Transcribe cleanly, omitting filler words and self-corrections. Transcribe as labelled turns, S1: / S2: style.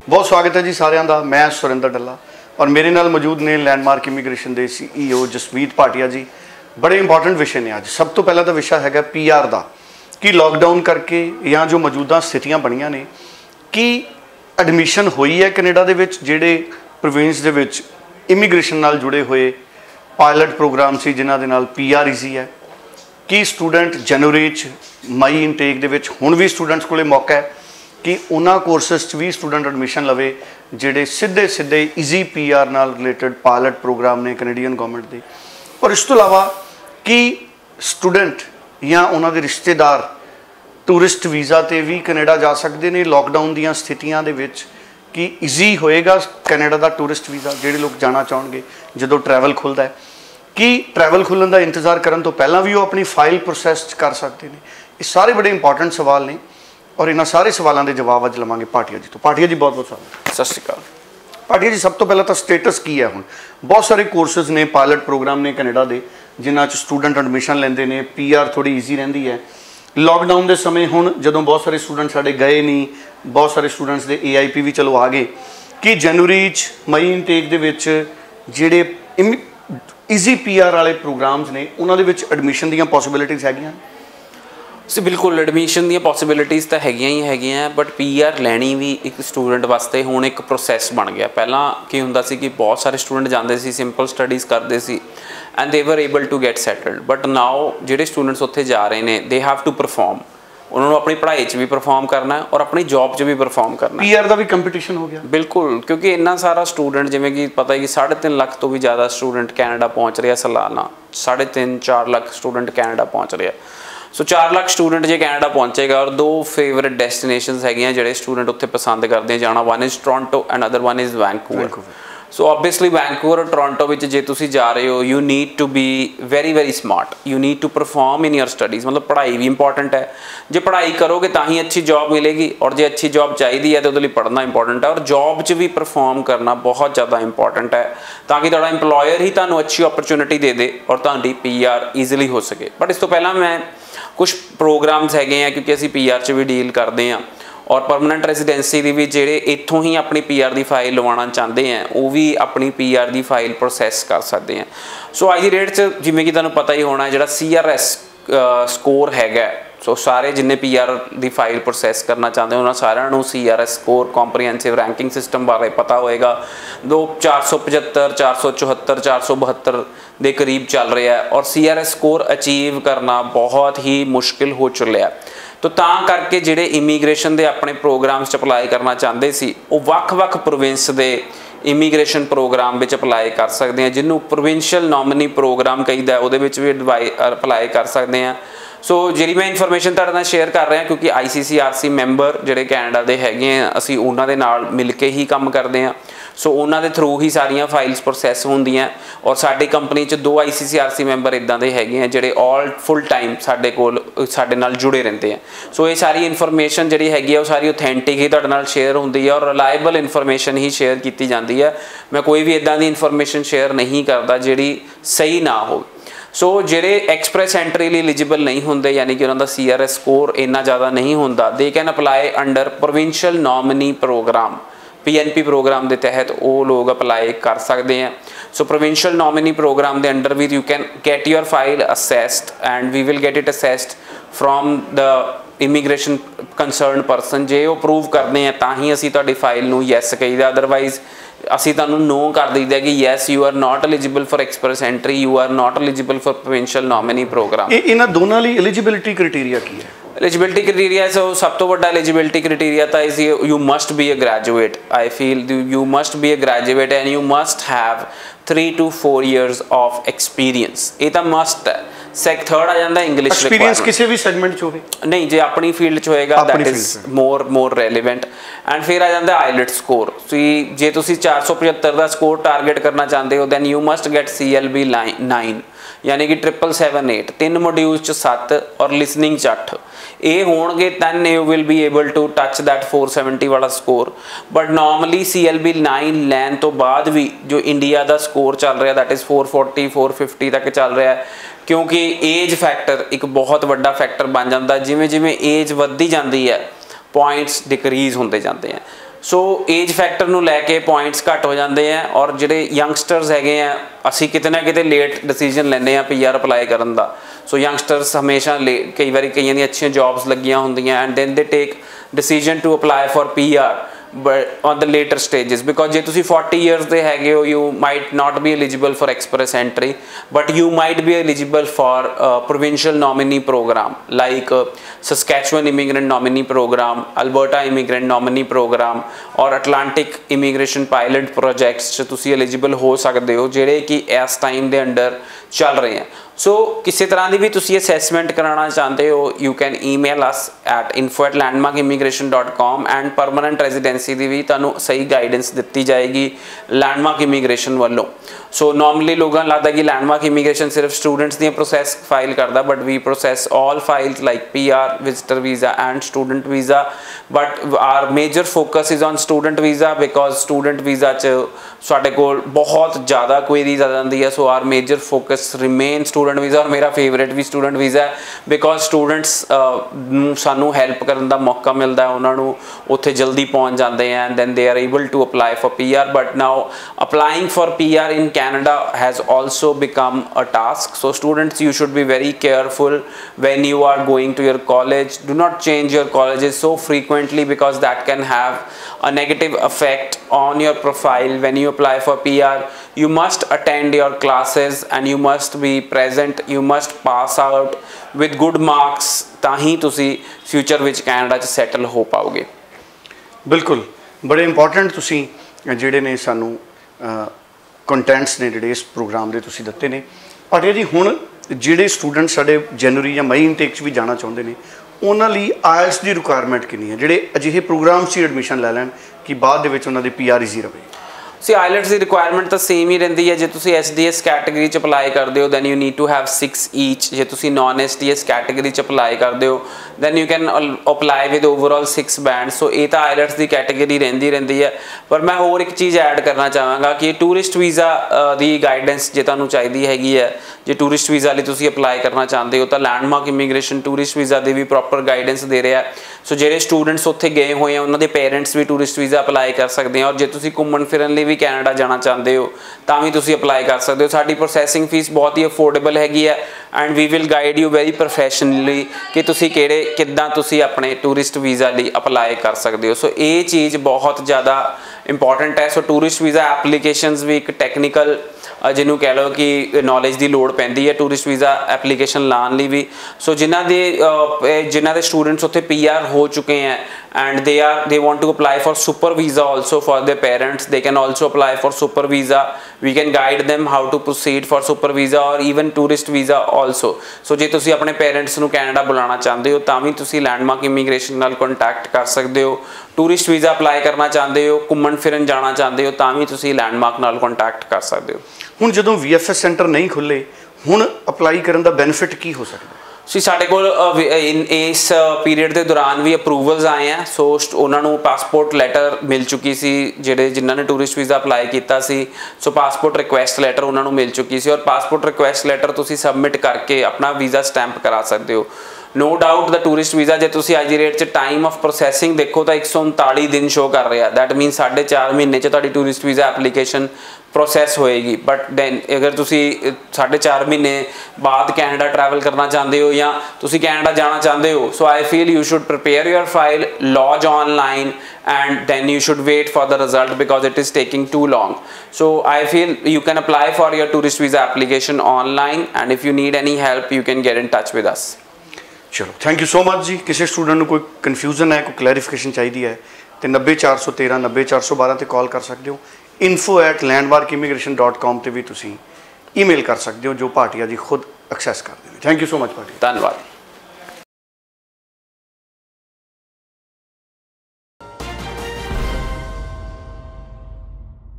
S1: बहुत स्वागत है जी सारिਆਂ ਦਾ। मैं सुरिंदर ढिल्ला और मेरे नाल मौजूद ने लैंडमार्क इमीग्रेशन के CEO जसमीत भाटिया जी। बड़े इंपॉर्टेंट विषय ने अज। सब तो पहला तो विषय है PR का कि लॉकडाउन करके या जो मौजूदा स्थितियां बनिया ने कि एडमिशन हुई है कनेडा दे विच जिहड़े प्रोविंस दे विच इमीग्रेशन नाल जुड़े हुए पायलट प्रोग्राम से जिन्हां दे नाल PR ईजी है कि स्टूडेंट जनवरी मई इनटेक दे विच हुण भी स्टूडेंट्स कोले मौका है कि उन्होंने कोर्सिस भी स्टूडेंट एडमिशन लवे जिहड़े सीधे सीधे ईजी PR नाल रिलेटेड पायलट प्रोग्राम ने कैनेडियन गवर्नमेंट के। और इस तो अलावा कि स्टूडेंट या उन्होंने रिश्तेदार टूरिस्ट वीज़ा ते भी कनेडा जा सकते हैं लॉकडाउन दीयां स्थितियां दे विच कि ईजी होएगा कनेडा का टूरिस्ट वीज़ा जिहड़े लोग जाना चाहणगे जो ट्रैवल खुलता है कि ट्रैवल खुलण का इंतजार करन तो पहला भी वो अपनी फाइल प्रोसैस कर सकते हैं। ये सारे बड़े इंपॉर्टेंट सवाल ने और इन्होंने सारे सवालों के जवाब अज लवांगे भाटिया जी तो। भाटिया जी बहुत बहुत स्वागत।
S2: सत श्री अकाल।
S1: भाटिया जी सब तो पहला तो स्टेटस की है हुण बहुत सारे कोर्सिस ने पायलट प्रोग्राम ने कनेडा के जिन्हां च स्टूडेंट एडमिशन लेंदे ने PR थोड़ी ईजी रहिंदी है। लॉकडाउन के समय हुण जदों बहुत सारे स्टूडेंट साडे गए नहीं बहुत सारे स्टूडेंट्स के AIP भी चलो आ गए कि जनवरी मई इनटेक दे विच जिहड़े ईजी PR वाले प्रोग्राम्स ने उन्हां दे विच एडमिशन दीयां पॉसिबिलिटीज़ हैगियां।
S2: बिल्कुल एडमिशन दी पॉसिबिलिटीज़ तो हैगियां बट PR लैनी भी एक स्टूडेंट वास्ते हुण एक प्रोसैस बन गया। पहला की हुंदा सी कि बहुत सारे स्टूडेंट जाते सी सिंपल स्टडीज़ करते सी and they were able to get settled but now जिहड़े स्टूडेंट्स उत्थे जा रहे हैं दे हैव टू परफॉर्म। उन्होंने अपनी पढ़ाई भी परफॉर्म करना है और अपनी जॉब भी परफॉर्म करना है।
S1: PR का भी कंपटीशन हो गया
S2: बिल्कुल क्योंकि इन्ना सारा स्टूडेंट जिवें कि पता है कि 3.5 लाख तो भी ज़्यादा स्टूडेंट कैनेडा पहुँच रहा सालाना 3.5-4 लाख स्टूडेंट कैनेडा पहुँच रहा। सो 4 लाख स्टूडेंट जो कैनेडा पहुँचेगा और 2 फेवरेट डेस्टिनेशनस है जोड़े स्टूडेंट उत्थे पसंद करते हैं जाना। One is Toronto and other one is Vancouver. So obviously Vancouver और टोरंटो में जे तुसी जा रहे हो you need to be very smart. You need to perform in your studies. मतलब पढ़ाई भी इंपॉर्टेंट है। जो पढ़ाई करोगे तो ही अच्छी जॉब मिलेगी और जो अच्छी जॉब चाहिए है तो वो पढ़ना इंपॉर्टेंट है और जॉब च भी परफॉर्म करना बहुत ज़्यादा इंपॉर्टेंट है ताकि तुहाडा इंप्लॉयर ही तुहानू अच्छी अपॉर्चुनिटी दे दे और तुहाडी PR ईजिली हो सके। बट इस तो पहला मैं कुछ प्रोग्राम्स है क्योंकि असी PR च भी डील करते हैं और परमानेंट रेजिडेंसी की भी जेडे इत्थों ही अपनी PR की फाइल लवाना चाहते हैं वो भी अपनी PR की फाइल प्रोसैस कर सकते हैं। सो अज की डेट च जिवें कि तुहानू पता ही होना है जो CRS स्कोर है। सो सारे जिन्ने PR की फाइल प्रोसैस करना चाहते हैं उन्होंने सारिਆਂ CRS score comprehensive ranking system बारे पता होएगा। 475 474 472 के करीब चल रहा है और CRS स्कोर अचीव करना बहुत ही मुश्किल हो चुका है। तो करके जिहड़े इमीग्रेशन के अपने प्रोग्राम्स अप्लाई करना चाहते सी वो वख-वख प्रोविंस के इमीग्रेशन प्रोग्राम में अप्लाई कर सकते हैं जिन्होंने प्रोविंशियल नॉमिनी प्रोग्राम कहीदा वो भी अप्लाई कर सकते हैं। सो जी मैं इन्फॉर्मेशन तुहाडे नाल शेयर कर रहा क्योंकि ICCRC मैंबर जिहड़े कैनेडा के हैगे असीं उन्हां दे नाल मिल के ही काम करते हैं। सो उन्हां दे थ्रू ही सारियां फाइल्स प्रोसैस होंदियां और साडी कंपनी च 2 ICCRC मैंबर इदां दे हैगे जिहड़े ऑल फुल टाइम साडे नाल जुड़े रहते हैं। सो ये सारी इन्फॉर्मेशन जिहड़ी हैगी वो सारी ऑथेंटिक ही तुहाडे नाल शेयर होंदी है और रिलायबल इन्फॉर्मेशन ही शेयर की जाती है। मैं कोई भी इदां दी इन्फॉर्मेशन शेयर नहीं करता जिहड़ी सही ना हो। सो जेडे एक्सप्रैस एंट्री लिए एलिजिबल नहीं होंगे यानी कि उन्होंने CRS स्कोर इन्ना ज़्यादा नहीं होंदा they can apply under provincial nominee programme PNP programme के तहत वो लोग अप्लाई कर सकते हैं। सो प्रोविंशियल नॉमिनी प्रोग्राम के अंडर भी you can get your file assessed and we will get it assessed from the immigration concern person. जे वो प्रूव करते हैं तो ही असी तुहाडी फाइल नूं यस कहीदा अदरवाइज असी तुहानूं नो कर दईदा कि yes you are not eligible for express entry you are not eligible for provincial nominee program.
S1: इन्हां दोनों लई एलिजिबिलिटी क्राइटेरिया की है?
S2: एलिजिबिलिटी क्राइटेरिया सब तो बड़ा एलिजिबिलिटी क्राइटेरिया तो is you must be a graduate. I feel you must be a graduate and you must have 3 to 4 years of experience. ये तो मस्ट है। थर्ड आ जाता इंग्लिश
S1: एक्सपीरियंस किसी भी सेगमेंट च होवे
S2: नहीं जो अपनी फील्ड च होएगा that is more relevant and फिर आ जाता IELTS स्कोर। जे तुसी 475 का स्कोर टारगेट करना चाहते हो then you must get CLB 9 यानी कि 778 3 मॉड्यूल्स च 7 और लिसनिंग च 8 ये होणगे then you will be able to touch that 470 वाला स्कोर। बट नॉर्मली CLB 9 लैन तो बाद भी जो इंडिया का स्कोर चल रहा दैट इज़ 440 450 तक चल रहा है क्योंकि एज फैक्टर एक बहुत बड़ा फैक्टर बन जाता। जिमें जिमें एज वधदी जाती है पॉइंट्स डिक्रीज़ होंदे जाते हैं। सो एज फैक्टर ਨੂੰ ਲੈ ਕੇ ਪੁਆਇੰਟਸ ਘੱਟ ਹੋ ਜਾਂਦੇ ਆ ਔਰ ਜਿਹੜੇ ਯੰਗਸਟਰਸ ਹੈਗੇ ਆ ਅਸੀਂ ਕਿਤੇ ਨਾ ਕਿਤੇ ਲੇਟ ਡਿਸੀਜਨ ਲੈਂਦੇ ਆ ਪੀਆਰ ਅਪਲਾਈ ਕਰਨ ਦਾ ਸੋ ਯੰਗਸਟਰਸ ਹਮੇਸ਼ਾ ਕਈ ਵਾਰੀ ਕਈਆਂ ਦੀਆਂ ਅੱਛੀਆਂ ਜੌਬਸ ਲੱਗੀਆਂ ਹੁੰਦੀਆਂ ਐਂਡ ਦੈਨ ਦੇ ਟੇਕ decision to apply for PR but on the later stages because ਜੇ ਤੁਸੀਂ 40 years ਦੇ ਹੈਗੇ ਹੋ you might not be eligible for express entry but you might be eligible for provincial nominee program like Saskatchewan immigrant nominee program, Alberta immigrant nominee program or Atlantic immigration pilot projects ਚ ਤੁਸੀਂ eligible ਹੋ ਸਕਦੇ ਹੋ ਜਿਹੜੇ ਕਿ ਇਸ time ਦੇ under ਚੱਲ ਰਹੇ ਆ सो किसी तरह की भी तुसी assessment कराना चाहते हो you can email us at info@landmarkimmigration.com and permanent residency की भी तुहानू सही गाइडेंस दी जाएगी लैंडमार्क इमीग्रेशन वालों सो नॉर्मली लोगों लगता कि लैंडमार्क इमीग्रेशन सिर्फ स्टूडेंट्स दी प्रोसैस फाइल करता but we process all files like PR visitor visa and student visa but our major focus is on student visa because student visa च साडे कोल बहुत ज़्यादा क्वेरीज आ जाती है so our major focus remain student visa और मेरा फेवरेट भी स्टूडेंट वीज़ा है बिकॉज स्टूडेंट्स सानू हैल्प करने का मौका मिलता है उन्होंने उत्थे जल्दी पहुँच जाते हैं and then they are able to apply for PR but now applying for PR in Canada has also become a task so students you should be very careful when you are going to your college do not change your colleges so frequently because that can have a negative effect on your profile when you apply for PR you must attend your classes and you must be present you must pass out with good marks ताही तुसी future विच Canada च settle हो पाओगे
S1: बिल्कुल बड़े important तुसी जिहड़े ने सानू कंटेंट्स ने जिहड़े इस प्रोग्राम दे तुसी दित्ते ने भाटिया जी हुण जिहड़े स्टूडेंट साडे जनवरी या मई इनटेक च भी जाना चाहुंदे ने उन्हां लई IELTS दी रिक्वायरमेंट किन्नी है जिहड़े अजिहे प्रोग्राम च एडमिशन लै लैण कि बाद दे विच उन्हां दी PR ईजी रहे
S2: सी IELTS की रिक्वायरमेंट तो सेम ही रही है जो तुम SDS कैटेगरी च अप्लाई करते हो then you need to have 6 each जो तुम नॉन SDS कैटेगरी च अप्लाई करते हो then you can apply with overall 6 band so ये तो IELTS की कैटेगरी रही है पर मैं होर एक चीज़ ऐड करना चाहांगा कि टूरिस्ट वीज़ा की गाइडेंस जो तुहानू चाहिए हैगी है जो टूरिस्ट वीज़ा लिए तुम अप्लाई करना चाहते हो तो लैंडमार्क इमीग्रेशन टूरिस्ट वीज़ा की भी प्रॉपर गाइडेंस दे रहा है सो जो स्टूडेंट्स उत्थे गए हुए हैं उन्होंने पेरेंट्स भी टूरिस्ट वीज़ा अप्लाई कर सकते हैं और जो तुम घूमन फिरन लिए भी कैनेडा जाना चाहते हो तो भी तुम अप्लाई कर सकते हो साडी प्रोसैसिंग फीस बहुत ही अफोर्डेबल हैगी है and we will guide you very professionally कि तुसी किहड़े किद्दां तुसी अपने टूरिस्ट वीज़ा लिए अप्लाई कर सकते हो सो ये चीज़ बहुत ज़्यादा इंपॉर्टेंट है सो टूरिस्ट वीज़ा एप्लीकेशनस भी एक टैक्नीकल जिन्हों कह लो कि नॉलेज की लोड़ पैंदी है टूरिस्ट वीज़ा एप्लीकेशन लाने लिए भी सो जिन्हां दे स्टूडेंट्स उत्थे PR हो चुके हैं and they want to apply for super visa also for their parents they can also apply for super visa we can guide them how to proceed for super visa और even tourist visa also so जे तुसी अपने parents नूं Canada बुलाना चाहते हो तो भी तुसी लैंडमार्क इमीग्रेशन नाल कॉन्टैक्ट कर सकते हो टूरिस्ट वीज़ा अप्लाई करना चाहते हो घूमन फिरन जाना चाहते हो तो भी तुसी लैंडमार्क नाल कॉन्टैक्ट कर सकते हो
S1: हुण जदों VFS सेंटर नहीं खुले हुण अप्लाई करन दा बेनिफिट की हो सकदा
S2: सी साडे कोल इस पीरियड के दौरान भी अप्रूवल्स आए हैं सो उन्होंने पासपोर्ट लैटर मिल चुकी सी जिहड़े जिन्होंने टूरिस्ट वीज़ा अप्लाई किया सो पासपोर्ट रिक्वेस्ट लैटर उन्होंने मिल चुकी सी और पासपोर्ट रिक्वेस्ट लैटर तुसी सबमिट करके अपना वीज़ा स्टैंप करा सकते हो no doubt the tourist visa जो तुसी अज रेट च टाइम ऑफ प्रोसैसिंग देखो तो 139 दिन शो कर रहा दैट मीन 4.5 महीने च तुहाडी टूरिस्ट वीज़ा एप्लीकेशन प्रोसैस होएगी बट दैन अगर तुसी 4.5 महीने बाद कैनेडा ट्रैवल करना चाहते हो या तुसी कैनेडा जाना चाहते हो so I feel you should prepare your file lodge online and then you should wait for the result because it is taking too long so I feel you can apply for your tourist visa application online and if you need any help you can get in touch with us
S1: चलो thank you so much जी किसी student को कोई confusion है कोई clarification चाहिए है तो 90 413 90 412 ते कॉल कर सकते हो info@landmarkimmigration.com ते भी तुसी ईमेल कर सकते हो जो भाटिया जी खुद एक्सैस कर देंगे thank you so much Bhatia
S2: धन्यवाद